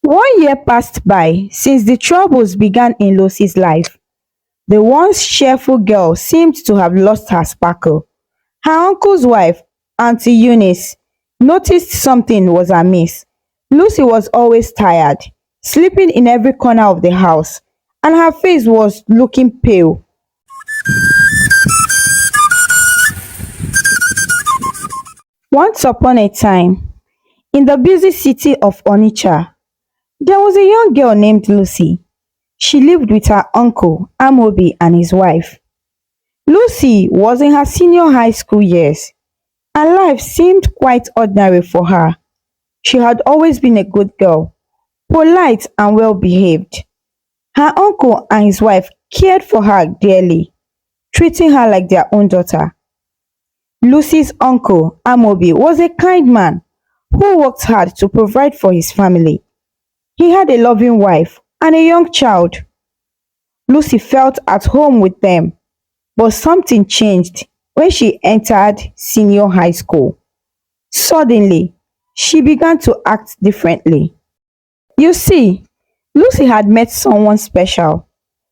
1 year passed by since the troubles began in Lucy's life. The once cheerful girl seemed to have lost her sparkle. Her uncle's wife, Auntie Eunice, noticed something was amiss. Lucy was always tired, sleeping in every corner of the house, and her face was looking pale. Once upon a time, in the busy city of Onitsha, there was a young girl named Lucy. She lived with her uncle, Amobi, and his wife. Lucy was in her senior high school years, and life seemed quite ordinary for her. She had always been a good girl, polite and well behaved. Her uncle and his wife cared for her dearly, treating her like their own daughter. Lucy's uncle, Amobi, was a kind man who worked hard to provide for his family. He had a loving wife and a young child. Lucy felt at home with them, but something changed when she entered senior high school. Suddenly, she began to act differently. You see, Lucy had met someone special.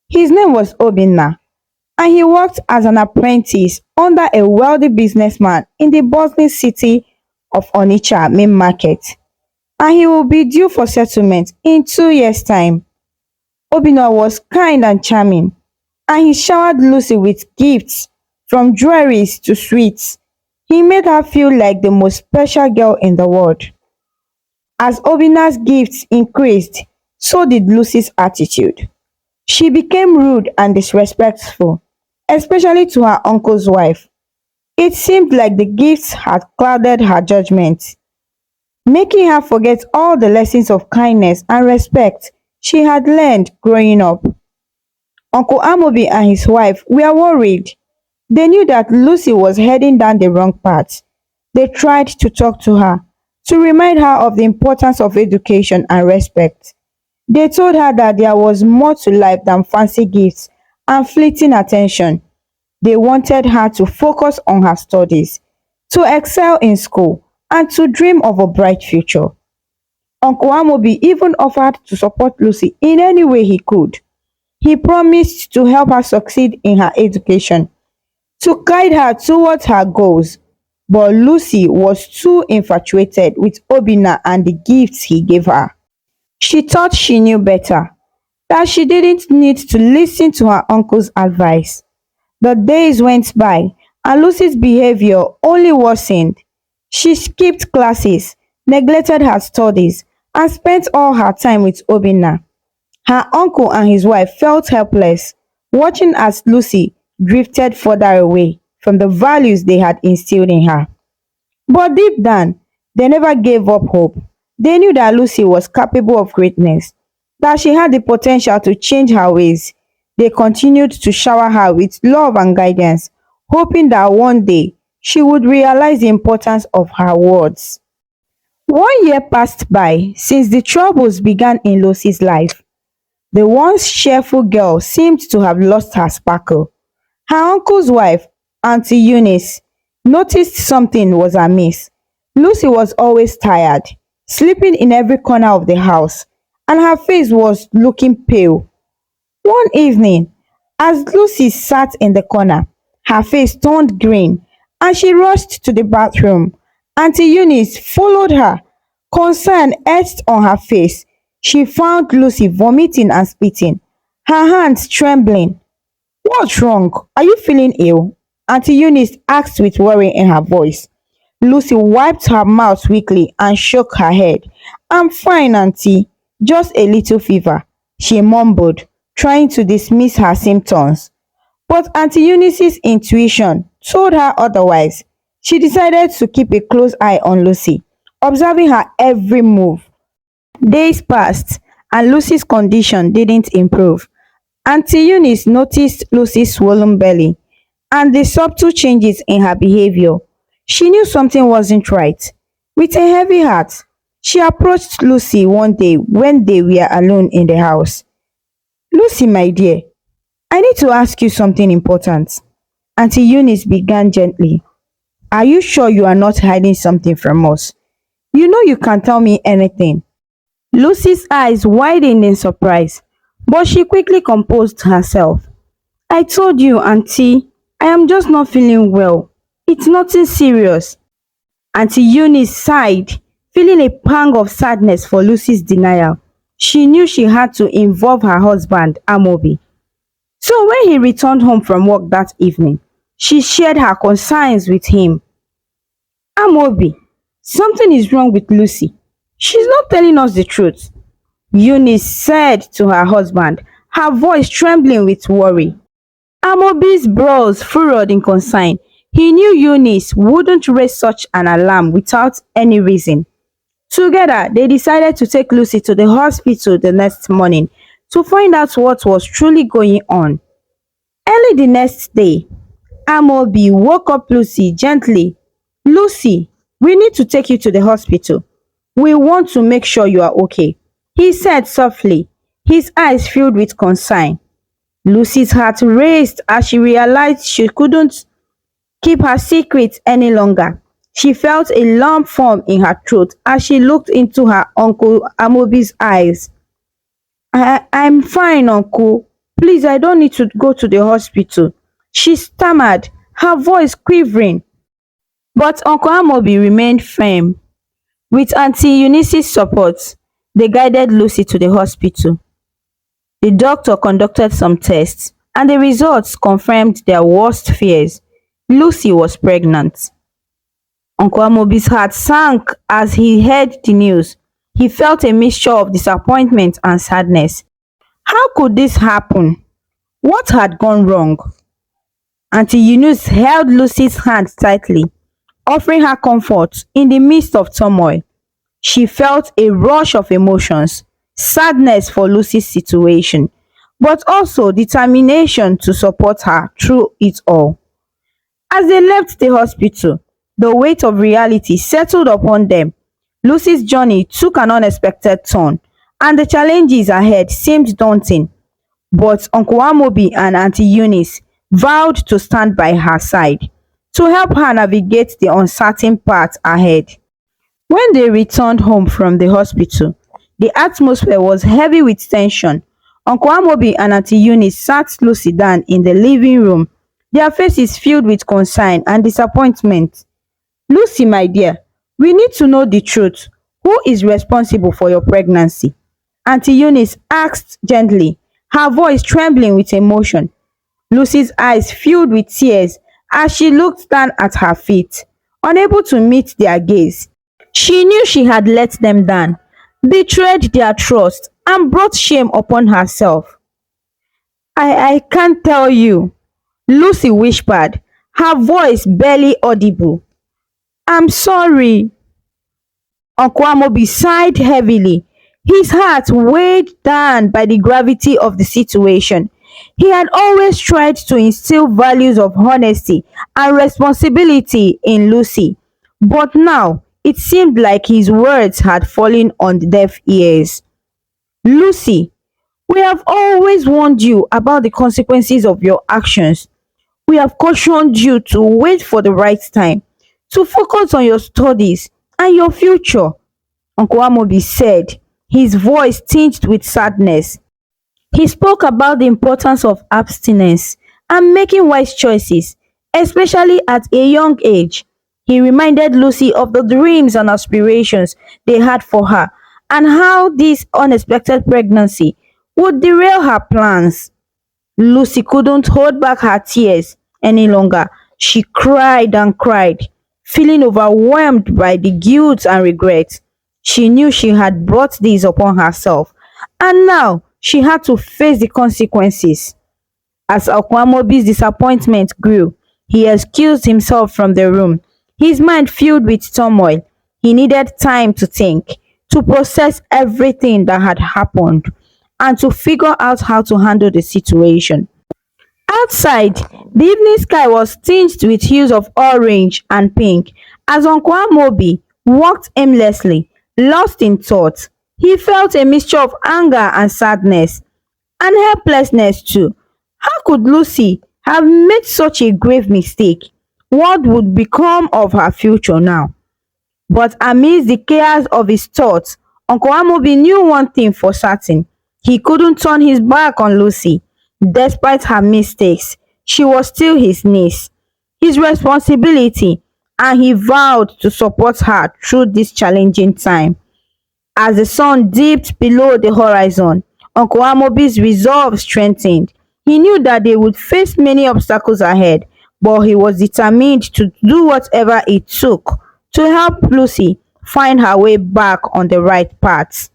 His name was Obinna, and he worked as an apprentice under a wealthy businessman in the bustling city of Onitsha main market, and he will be due for settlement in 2 years' time. Obinna was kind and charming, and he showered Lucy with gifts from jewelries to sweets. He made her feel like the most special girl in the world. As Obinna's gifts increased, so did Lucy's attitude. She became rude and disrespectful, especially to her uncle's wife. It seemed like the gifts had clouded her judgment, making her forget all the lessons of kindness and respect she had learned growing up. Uncle Amobi and his wife were worried. They knew that Lucy was heading down the wrong path. They tried to talk to her, to remind her of the importance of education and respect. They told her that there was more to life than fancy gifts and fleeting attention. They wanted her to focus on her studies, to excel in school, and to dream of a bright future. Uncle Amobi even offered to support Lucy in any way he could. He promised to help her succeed in her education, to guide her towards her goals. But Lucy was too infatuated with Obinna and the gifts he gave her. She thought she knew better, that she didn't need to listen to her uncle's advice. The days went by, and Lucy's behavior only worsened. She skipped classes, neglected her studies, and spent all her time with Obinna. Her uncle and his wife felt helpless, watching as Lucy drifted further away from the values they had instilled in her. But deep down, they never gave up hope. They knew that Lucy was capable of greatness, that she had the potential to change her ways. They continued to shower her with love and guidance, hoping that one day she would realize the importance of her words. 1 year passed by since the troubles began in Lucy's life. The once cheerful girl seemed to have lost her sparkle. Her uncle's wife, Auntie Eunice, noticed something was amiss. Lucy was always tired, sleeping in every corner of the house, and her face was looking pale. One evening, as Lucy sat in the corner, her face turned green, and she rushed to the bathroom. Auntie Eunice followed her, concern etched on her face. She found Lucy vomiting and spitting, her hands trembling. "What's wrong? Are you feeling ill?" Auntie Eunice asked with worry in her voice. Lucy wiped her mouth weakly and shook her head. "I'm fine, Auntie. Just a little fever," she mumbled, trying to dismiss her symptoms. But Auntie Eunice's intuition told her otherwise. She decided to keep a close eye on Lucy, observing her every move. Days passed, and Lucy's condition didn't improve. Auntie Eunice noticed Lucy's swollen belly and the subtle changes in her behavior. She knew something wasn't right. With a heavy heart, she approached Lucy one day when they were alone in the house. "Lucy, my dear, I need to ask you something important." Auntie Eunice began gently. "Are you sure you are not hiding something from us? You know you can tell me anything." Lucy's eyes widened in surprise, but she quickly composed herself. I told you, Auntie, I am just not feeling well. It's nothing serious. Auntie Eunice sighed, feeling a pang of sadness for Lucy's denial. She knew she had to involve her husband, Amobi. So when he returned home from work that evening, she shared her concerns with him. Amobi, something is wrong with Lucy. She's not telling us the truth, Eunice said to her husband, her voice trembling with worry. Amobi's brows furrowed in concern. He knew Eunice wouldn't raise such an alarm without any reason. Together, they decided to take Lucy to the hospital the next morning to find out what was truly going on. Early the next day, Amobi woke up Lucy gently. Lucy, we need to take you to the hospital. We want to make sure you are okay, he said softly, his eyes filled with concern. Lucy's heart raced as she realized she couldn't keep her secret any longer. She felt a lump form in her throat as she looked into her uncle Amobi's eyes. I'm fine, uncle. Please, I don't need to go to the hospital, she stammered, her voice quivering. But Uncle Amobi remained firm. With Auntie Eunice's support, they guided Lucy to the hospital. The doctor conducted some tests, and the results confirmed their worst fears. Lucy was pregnant. Uncle Amobi's heart sank as he heard the news. He felt a mixture of disappointment and sadness. How could this happen? What had gone wrong? Auntie Eunice held Lucy's hand tightly, offering her comfort in the midst of turmoil. She felt a rush of emotions, sadness for Lucy's situation, but also determination to support her through it all. As they left the hospital, the weight of reality settled upon them. Lucy's journey took an unexpected turn, and the challenges ahead seemed daunting. But Uncle Amobi and Auntie Eunice vowed to stand by her side to help her navigate the uncertain path ahead. When they returned home from the hospital, the atmosphere was heavy with tension. Uncle Amobi and Auntie Eunice sat Lucy down in the living room, their faces filled with concern and disappointment. Lucy, my dear, we need to know the truth. Who is responsible for your pregnancy? Auntie Eunice asked gently, her voice trembling with emotion. Lucy's eyes filled with tears as she looked down at her feet, unable to meet their gaze. She knew she had let them down, betrayed their trust, and brought shame upon herself. I can't tell you, Lucy whispered, her voice barely audible. I'm sorry. Uncle Amobi sighed heavily, his heart weighed down by the gravity of the situation. He had always tried to instill values of honesty and responsibility in Lucy, but now it seemed like his words had fallen on deaf ears. Lucy, we have always warned you about the consequences of your actions. We have cautioned you to wait for the right time, to focus on your studies and your future, Uncle Amobi said, his voice tinged with sadness. He spoke about the importance of abstinence and making wise choices, especially at a young age. He reminded Lucy of the dreams and aspirations they had for her and how this unexpected pregnancy would derail her plans. Lucy couldn't hold back her tears any longer. She cried and cried, feeling overwhelmed by the guilt and regret. She knew she had brought this upon herself, and now she had to face the consequences. As Akwamobi's disappointment grew, he excused himself from the room, his mind filled with turmoil. He needed time to think, to process everything that had happened, and to figure out how to handle the situation. Outside, the evening sky was tinged with hues of orange and pink as Uncle Amobi walked aimlessly, lost in thought. He felt a mixture of anger and sadness, and helplessness too. How could Lucy have made such a grave mistake? What would become of her future now? But amidst the chaos of his thoughts, Uncle Amobi knew one thing for certain: he couldn't turn his back on Lucy. Despite her mistakes, she was still his niece, his responsibility, and he vowed to support her through this challenging time. As the sun dipped below the horizon, Uncle Amobi's resolve strengthened. He knew that they would face many obstacles ahead, but he was determined to do whatever it took to help Lucy find her way back on the right path.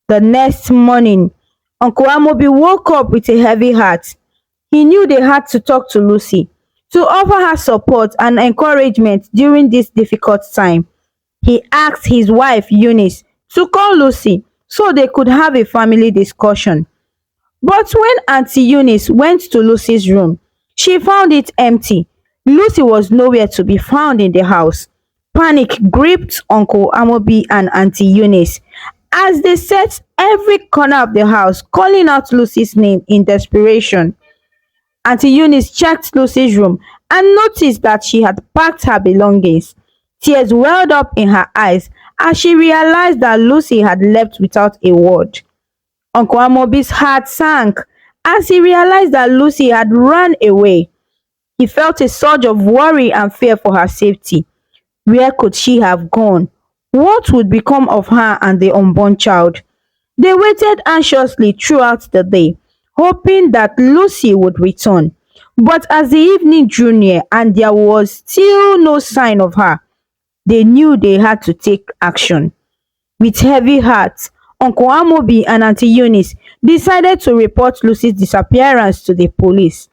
The next morning, Uncle Amobi woke up with a heavy heart. He knew they had to talk to Lucy, to offer her support and encouragement during this difficult time. He asked his wife Eunice to call Lucy so they could have a family discussion. But when Auntie Eunice went to Lucy's room, she found it empty. Lucy was nowhere to be found in the house. Panic gripped Uncle Amobi and Auntie Eunice as they searched every corner of the house, calling out Lucy's name in desperation. Auntie Eunice checked Lucy's room and noticed that she had packed her belongings. Tears welled up in her eyes as she realized that Lucy had left without a word. Uncle Amobi's heart sank as he realized that Lucy had run away. He felt a surge of worry and fear for her safety. Where could she have gone? What would become of her and the unborn child? They waited anxiously throughout the day, hoping that Lucy would return. But as the evening drew near and there was still no sign of her, they knew they had to take action. With heavy hearts, Uncle Amobi and Auntie Eunice decided to report Lucy's disappearance to the police.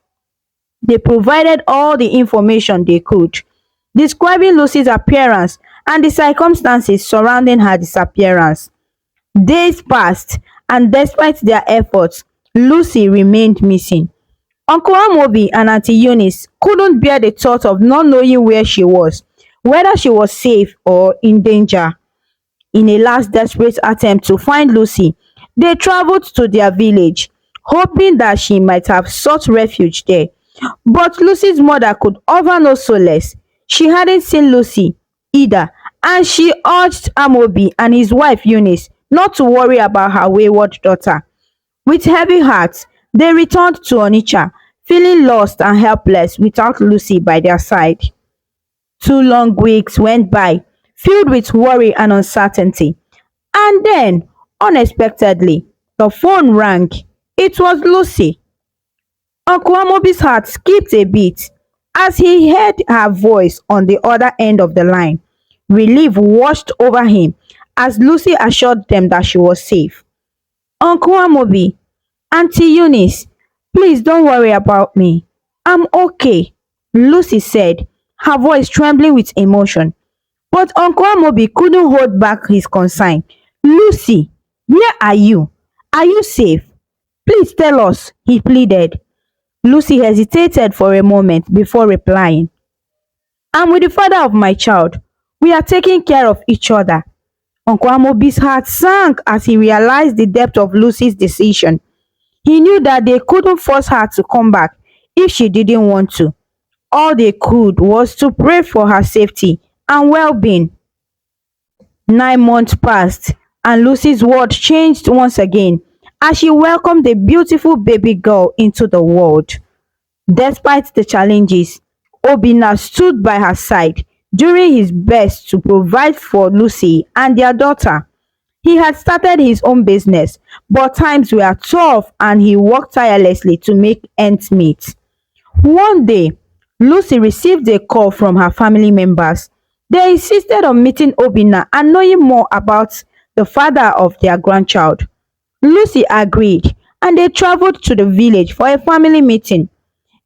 They provided all the information they could, describing Lucy's appearance and the circumstances surrounding her disappearance. Days passed, and despite their efforts, Lucy remained missing. Uncle Amobi and Auntie Eunice couldn't bear the thought of not knowing where she was, whether she was safe or in danger. In a last desperate attempt to find Lucy, they traveled to their village, hoping that she might have sought refuge there. But Lucy's mother could offer no solace. She hadn't seen Lucy either, and she urged Amobi and his wife Eunice not to worry about her wayward daughter. With heavy hearts, they returned to Onitsha, feeling lost and helpless without Lucy by their side. 2 long weeks went by, filled with worry and uncertainty. And then, unexpectedly, the phone rang. It was Lucy. Uncle Amobi's heart skipped a beat as he heard her voice on the other end of the line. Relief washed over him as Lucy assured them that she was safe. Uncle Amobi, Auntie Eunice, please don't worry about me. I'm okay, Lucy said, her voice trembling with emotion. But Uncle Amobi couldn't hold back his concern. Lucy, where are you? Are you safe? Please tell us, he pleaded. Lucy hesitated for a moment before replying. I'm with the father of my child. We are taking care of each other. Uncle Amobi's heart sank as he realized the depth of Lucy's decision. He knew that they couldn't force her to come back if she didn't want to. All they could was to pray for her safety and well-being. 9 months passed, and Lucy's world changed once again as she welcomed a beautiful baby girl into the world. Despite the challenges, Obinna stood by her side, doing his best to provide for Lucy and their daughter. He had started his own business, but times were tough and he worked tirelessly to make ends meet. One day, Lucy received a call from her family members. They insisted on meeting Obinna and knowing more about the father of their grandchild. Lucy agreed, and they traveled to the village for a family meeting.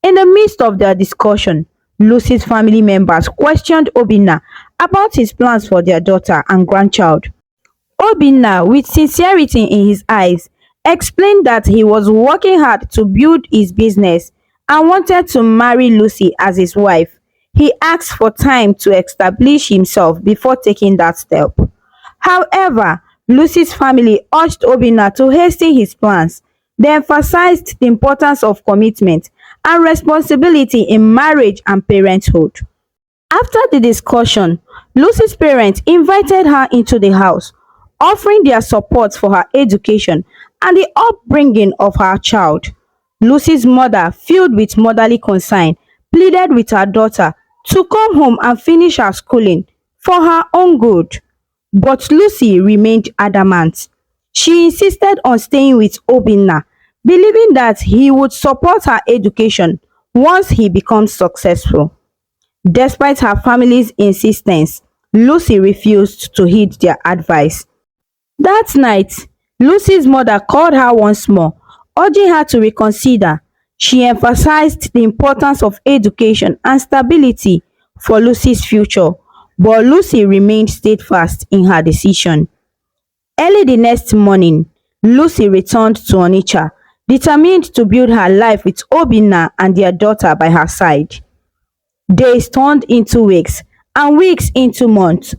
In the midst of their discussion, Lucy's family members questioned Obinna about his plans for their daughter and grandchild. Obinna, with sincerity in his eyes, explained that he was working hard to build his business and wanted to marry Lucy as his wife. He asked for time to establish himself before taking that step. However, Lucy's family urged Obinna to hasten his plans. They emphasized the importance of commitment and responsibility in marriage and parenthood. After the discussion, Lucy's parents invited her into the house. offering their support for her education and the upbringing of her child. Lucy's mother, filled with motherly concern, pleaded with her daughter to come home and finish her schooling for her own good. But Lucy remained adamant. She insisted on staying with Obinna, believing that he would support her education once he becomes successful. Despite her family's insistence, Lucy refused to heed their advice. That night, Lucy's mother called her once more, urging her to reconsider. She emphasized the importance of education and stability for Lucy's future, but Lucy remained steadfast in her decision. Early the next morning, Lucy returned to Onitsha, determined to build her life with Obinna and their daughter by her side. Days turned into weeks, and weeks into months,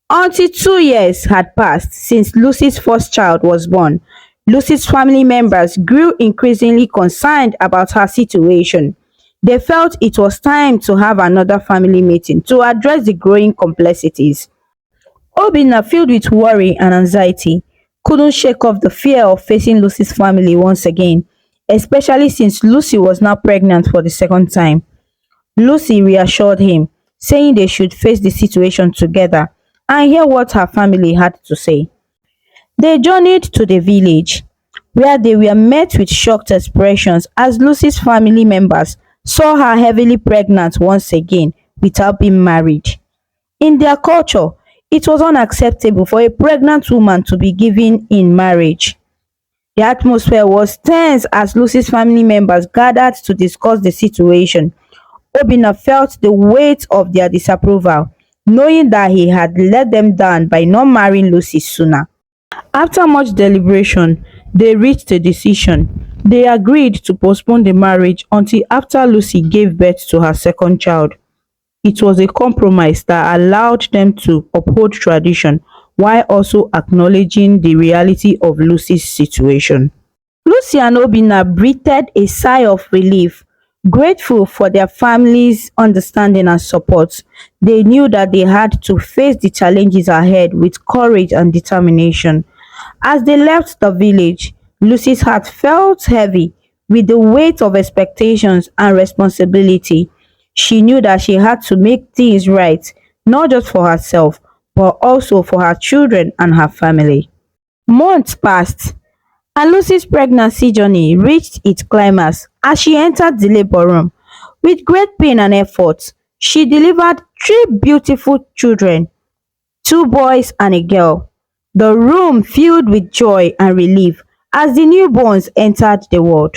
until 2 years had passed since Lucy's first child was born. Lucy's family members grew increasingly concerned about her situation. They felt it was time to have another family meeting to address the growing complexities. Obinna, filled with worry and anxiety, couldn't shake off the fear of facing Lucy's family once again, especially since Lucy was now pregnant for the second time. Lucy reassured him, saying they should face the situation together and hear what her family had to say. They journeyed to the village, where they were met with shocked expressions as Lucy's family members saw her heavily pregnant once again without being married. In their culture, it was unacceptable for a pregnant woman to be given in marriage. The atmosphere was tense as Lucy's family members gathered to discuss the situation. Obinna felt the weight of their disapproval, knowing that he had let them down by not marrying Lucy sooner. After much deliberation, they reached a decision. They agreed to postpone the marriage until after Lucy gave birth to her second child. It was a compromise that allowed them to uphold tradition while also acknowledging the reality of Lucy's situation. Lucy and Obinna breathed a sigh of relief, grateful for their family's understanding and support. They knew that they had to face the challenges ahead with courage and determination. As they left the village, Lucy's heart felt heavy with the weight of expectations and responsibility. She knew that she had to make things right, not just for herself, but also for her children and her family. Months passed, and Lucy's pregnancy journey reached its climax as she entered the labor room. With great pain and effort, she delivered three beautiful children, two boys and a girl. The room filled with joy and relief as the newborns entered the world.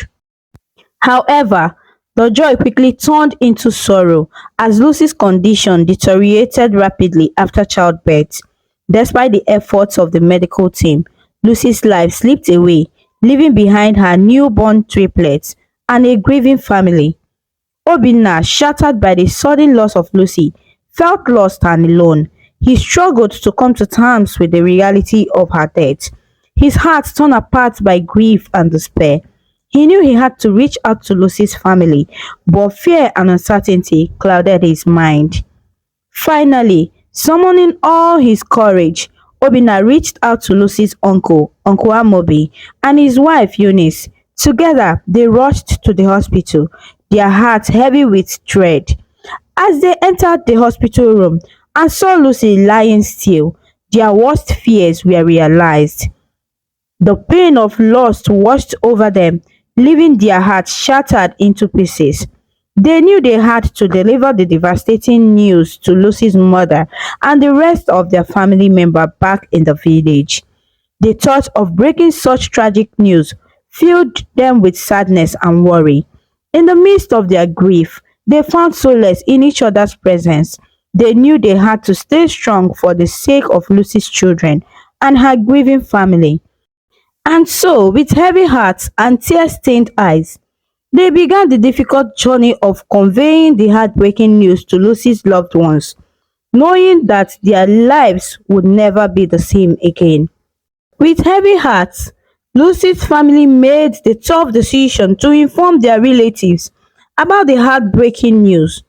However, the joy quickly turned into sorrow as Lucy's condition deteriorated rapidly after childbirth. Despite the efforts of the medical team, Lucy's life slipped away, leaving behind her newborn triplets and a grieving family. Obinna, shattered by the sudden loss of Lucy, felt lost and alone. He struggled to come to terms with the reality of her death. His heart torn apart by grief and despair. He knew he had to reach out to Lucy's family, but fear and uncertainty clouded his mind. Finally, summoning all his courage, Obinna reached out to Lucy's uncle, Uncle Amobi, and his wife Eunice. Together, they rushed to the hospital, their hearts heavy with dread. As they entered the hospital room and saw Lucy lying still, their worst fears were realized. The pain of loss washed over them, leaving their hearts shattered into pieces. They knew they had to deliver the devastating news to Lucy's mother and the rest of their family members back in the village. The thought of breaking such tragic news filled them with sadness and worry. In the midst of their grief, they found solace in each other's presence. They knew they had to stay strong for the sake of Lucy's children and her grieving family. And so, with heavy hearts and tear-stained eyes, they began the difficult journey of conveying the heartbreaking news to Lucy's loved ones, knowing that their lives would never be the same again. With heavy hearts, Lucy's family made the tough decision to inform their relatives about the heartbreaking news.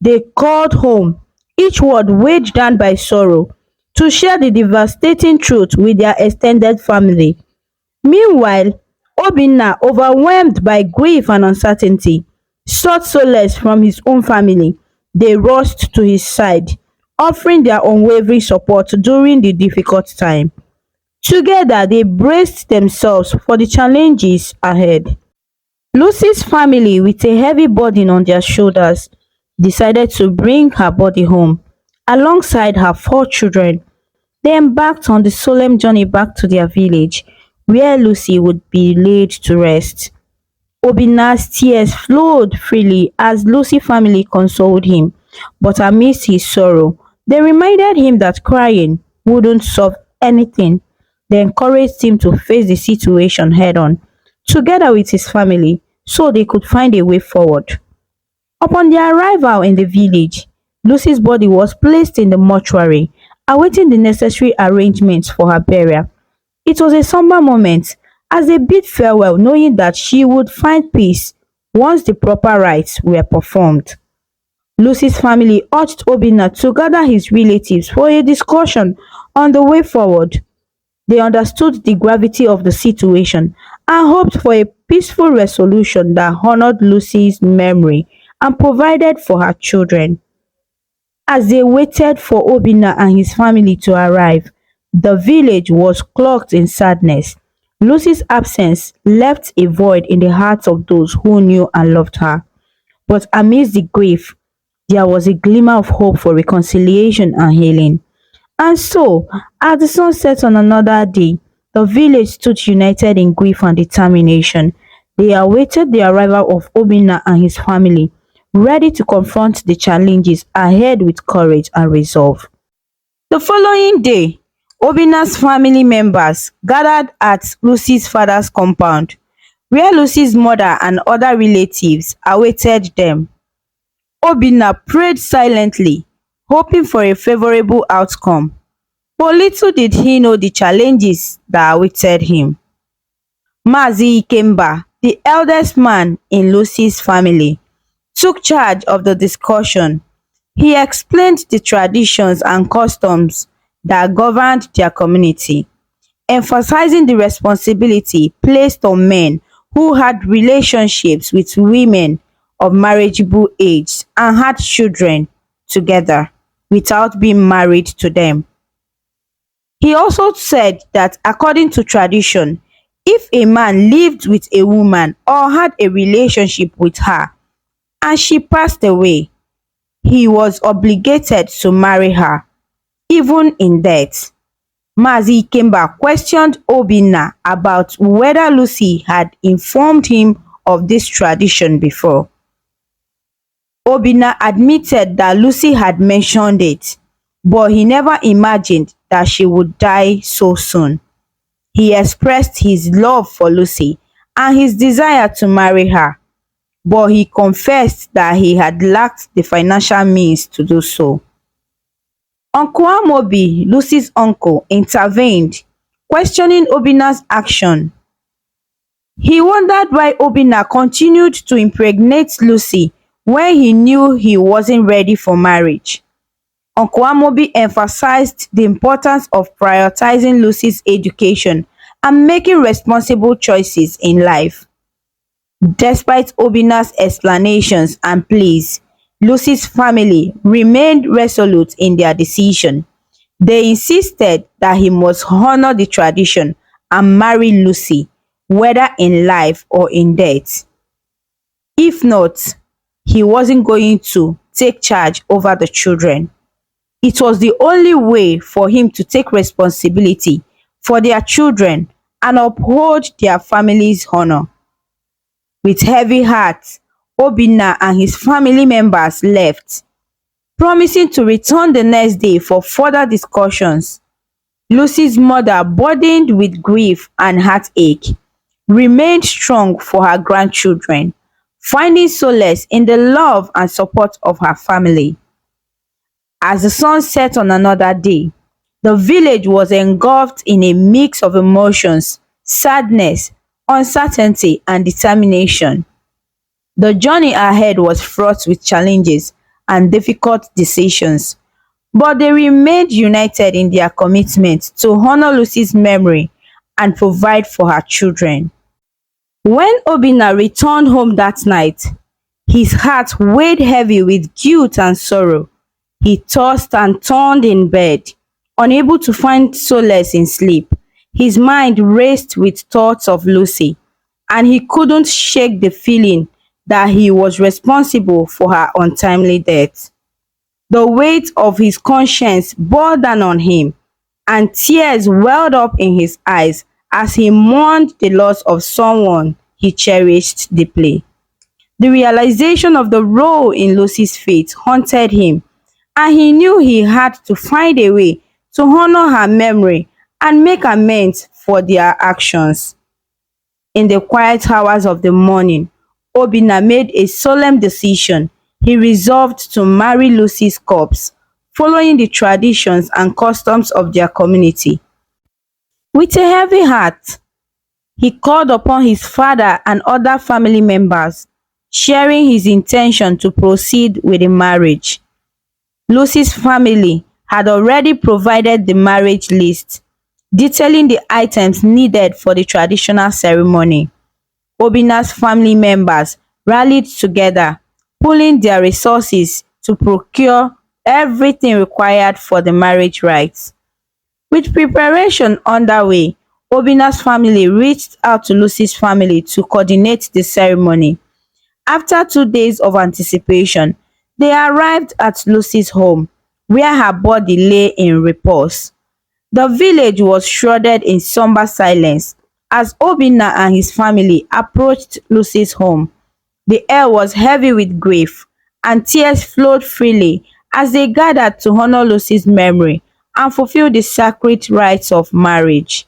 They called home, each word weighed down by sorrow. to share the devastating truth with their extended family. Meanwhile, Obinna, overwhelmed by grief and uncertainty, sought solace from his own family. They rushed to his side, offering their unwavering support during the difficult time. Together, they braced themselves for the challenges ahead. Lucy's family, with a heavy burden on their shoulders, decided to bring her body home. Alongside her four children, they embarked on the solemn journey back to their village, where Lucy would be laid to rest. Obinna's tears flowed freely as Lucy's family consoled him, but amidst his sorrow, they reminded him that crying wouldn't solve anything. They encouraged him to face the situation head on, together with his family, so they could find a way forward. Upon their arrival in the village, Lucy's body was placed in the mortuary, awaiting the necessary arrangements for her burial. It was a somber moment as they bid farewell, knowing that she would find peace once the proper rites were performed. Lucy's family urged Obinna to gather his relatives for a discussion on the way forward. They understood the gravity of the situation and hoped for a peaceful resolution that honored Lucy's memory and provided for her children. As they waited for Obinna and his family to arrive, the village was cloaked in sadness. Lucy's absence left a void in the hearts of those who knew and loved her. But amidst the grief, there was a glimmer of hope for reconciliation and healing. And so, as the sun set on another day, the village stood united in grief and determination. They awaited the arrival of Obinna and his family, ready to confront the challenges ahead with courage and resolve. The following day, Obinna's family members gathered at Lucy's father's compound, where Lucy's mother and other relatives awaited them. Obinna prayed silently, hoping for a favorable outcome. But little did he know the challenges that awaited him. Mazi Ikemba, the eldest man in Lucy's family, took charge of the discussion. He explained the traditions and customs that governed their community, emphasizing the responsibility placed on men who had relationships with women of marriageable age and had children together without being married to them. He also said that according to tradition, if a man lived with a woman or had a relationship with her and she passed away, he was obligated to marry her, even in death. Mazi Ikemba questioned Obinna about whether Lucy had informed him of this tradition before. Obinna admitted that Lucy had mentioned it, but he never imagined that she would die so soon. He expressed his love for Lucy and his desire to marry her, but he confessed that he had lacked the financial means to do so. Uncle Amobi, Lucy's uncle, intervened, questioning Obinna's action. He wondered why Obinna continued to impregnate Lucy when he knew he wasn't ready for marriage. Uncle Amobi emphasized the importance of prioritizing Lucy's education and making responsible choices in life. Despite Obinna's explanations and pleas, Lucy's family remained resolute in their decision. They insisted that he must honor the tradition and marry Lucy, whether in life or in death. If not, he wasn't going to take charge over the children. It was the only way for him to take responsibility for their children and uphold their family's honor. With heavy hearts, Obinna and his family members left, promising to return the next day for further discussions. Lucy's mother, burdened with grief and heartache, remained strong for her grandchildren, finding solace in the love and support of her family. As the sun set on another day, the village was engulfed in a mix of emotions, sadness, uncertainty, and determination. The journey ahead was fraught with challenges and difficult decisions, but they remained united in their commitment to honor Lucy's memory and provide for her children. When Obinna returned home that night, his heart weighed heavy with guilt and sorrow. He tossed and turned in bed, unable to find solace in sleep. His mind raced with thoughts of Lucy, and he couldn't shake the feeling that he was responsible for her untimely death. The weight of his conscience bore down on him, and tears welled up in his eyes as he mourned the loss of someone he cherished deeply. The realization of the role in Lucy's fate haunted him, and he knew he had to find a way to honor her memory and make amends for their actions. In the quiet hours of the morning, Obinna made a solemn decision. He resolved to marry Lucy's corpse, following the traditions and customs of their community. With a heavy heart, he called upon his father and other family members, sharing his intention to proceed with the marriage. Lucy's family had already provided the marriage list, detailing the items needed for the traditional ceremony. Obinna's family members rallied together, pooling their resources to procure everything required for the marriage rites. With preparation underway, Obinna's family reached out to Lucy's family to coordinate the ceremony. After 2 days of anticipation, they arrived at Lucy's home, where her body lay in repose. The village was shrouded in somber silence as Obinna and his family approached Lucy's home. The air was heavy with grief, and tears flowed freely as they gathered to honor Lucy's memory and fulfill the sacred rites of marriage.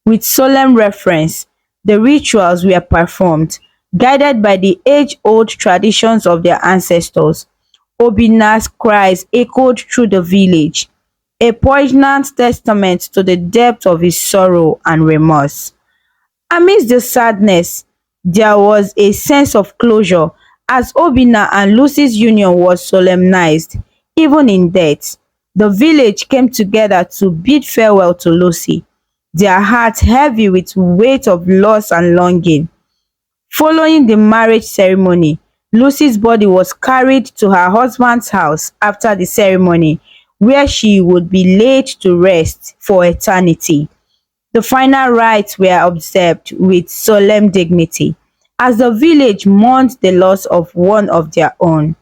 With solemn reverence, the rituals were performed, guided by the age-old traditions of their ancestors. Obinna's cries echoed through the village, a poignant testament to the depth of his sorrow and remorse. Amidst the sadness, there was a sense of closure as Obinna and Lucy's union was solemnized. Even in death, the village came together to bid farewell to Lucy, their hearts heavy with weight of loss and longing. Following the marriage ceremony, Lucy's body was carried to her husband's house after the ceremony, where she would be laid to rest for eternity. The final rites were observed with solemn dignity as the village mourned the loss of one of their own.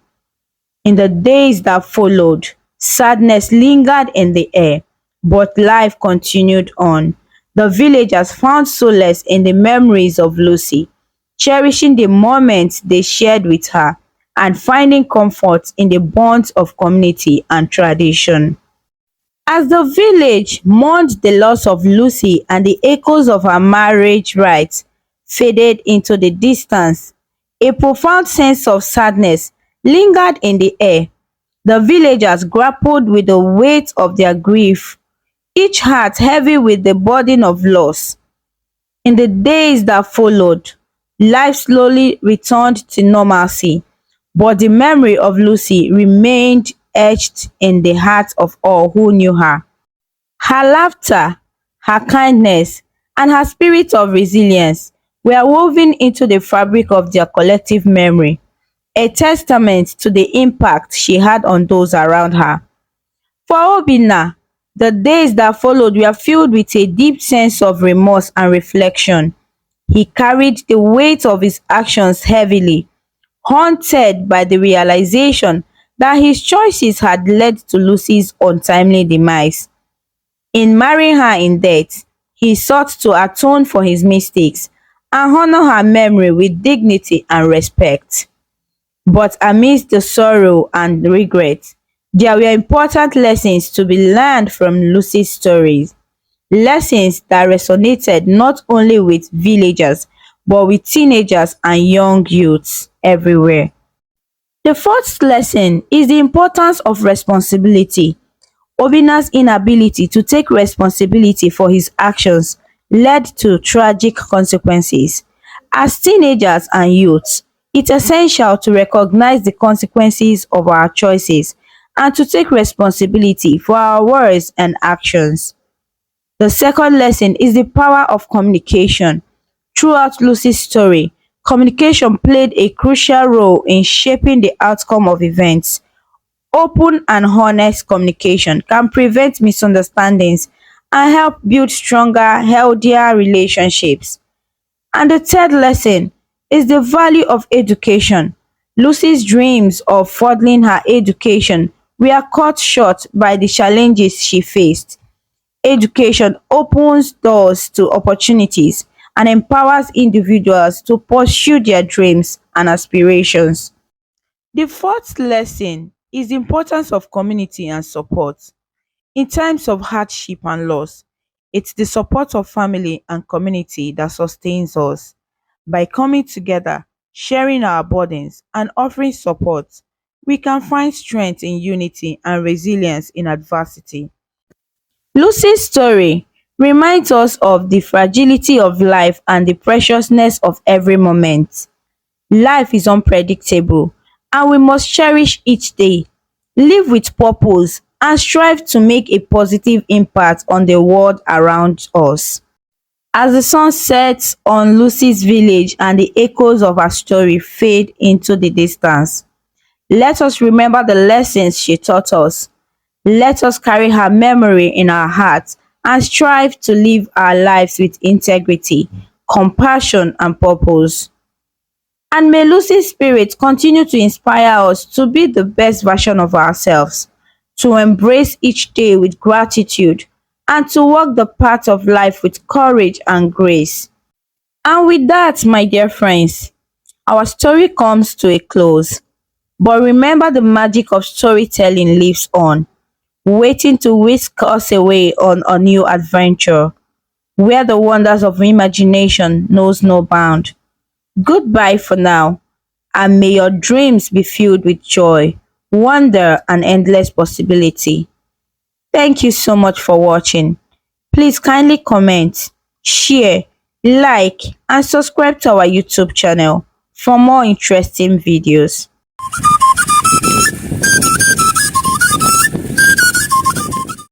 In the days that followed, sadness lingered in the air, but life continued on. The villagers found solace in the memories of Lucy, cherishing the moments they shared with her and finding comfort in the bonds of community and tradition. As the village mourned the loss of Lucy and the echoes of her marriage rites faded into the distance, a profound sense of sadness lingered in the air. The villagers grappled with the weight of their grief, each heart heavy with the burden of loss. In the days that followed, life slowly returned to normalcy, but the memory of Lucy remained etched in the hearts of all who knew her. Her laughter, her kindness, and her spirit of resilience were woven into the fabric of their collective memory, a testament to the impact she had on those around her. For Obinna, the days that followed were filled with a deep sense of remorse and reflection. He carried the weight of his actions heavily, haunted by the realization that his choices had led to Lucy's untimely demise. In marrying her in death, he sought to atone for his mistakes and honor her memory with dignity and respect. But amidst the sorrow and regret, there were important lessons to be learned from Lucy's stories. Lessons that resonated not only with villagers but with teenagers and young youths everywhere. The fourth lesson is the importance of responsibility. Obinna's inability to take responsibility for his actions led to tragic consequences. As teenagers and youths, it's essential to recognize the consequences of our choices and to take responsibility for our words and actions. The second lesson is the power of communication. Throughout Lucy's story, communication played a crucial role in shaping the outcome of events. Open and honest communication can prevent misunderstandings and help build stronger, healthier relationships. And the third lesson is the value of education. Lucy's dreams of furthering her education were cut short by the challenges she faced. Education opens doors to opportunities and empowers individuals to pursue their dreams and aspirations. The fourth lesson is the importance of community and support. In times of hardship and loss, it's the support of family and community that sustains us. By coming together, sharing our burdens, and offering support, we can find strength in unity and resilience in adversity. Lucy's story reminds us of the fragility of life and the preciousness of every moment. Life is unpredictable, and we must cherish each day, live with purpose, and strive to make a positive impact on the world around us. As the sun sets on Lucy's village and the echoes of her story fade into the distance, let us remember the lessons she taught us. Let us carry her memory in our hearts and strive to live our lives with integrity, compassion, and purpose. And may Lucy's spirit continue to inspire us to be the best version of ourselves, to embrace each day with gratitude, and to walk the path of life with courage and grace. And with that, my dear friends, our story comes to a close. But remember, the magic of storytelling lives on, waiting to whisk us away on a new adventure, where the wonders of imagination knows no bound. Goodbye for now, and may your dreams be filled with joy, wonder, and endless possibility. Thank you so much for watching. Please kindly comment, share, like, and subscribe to our YouTube channel for more interesting videos.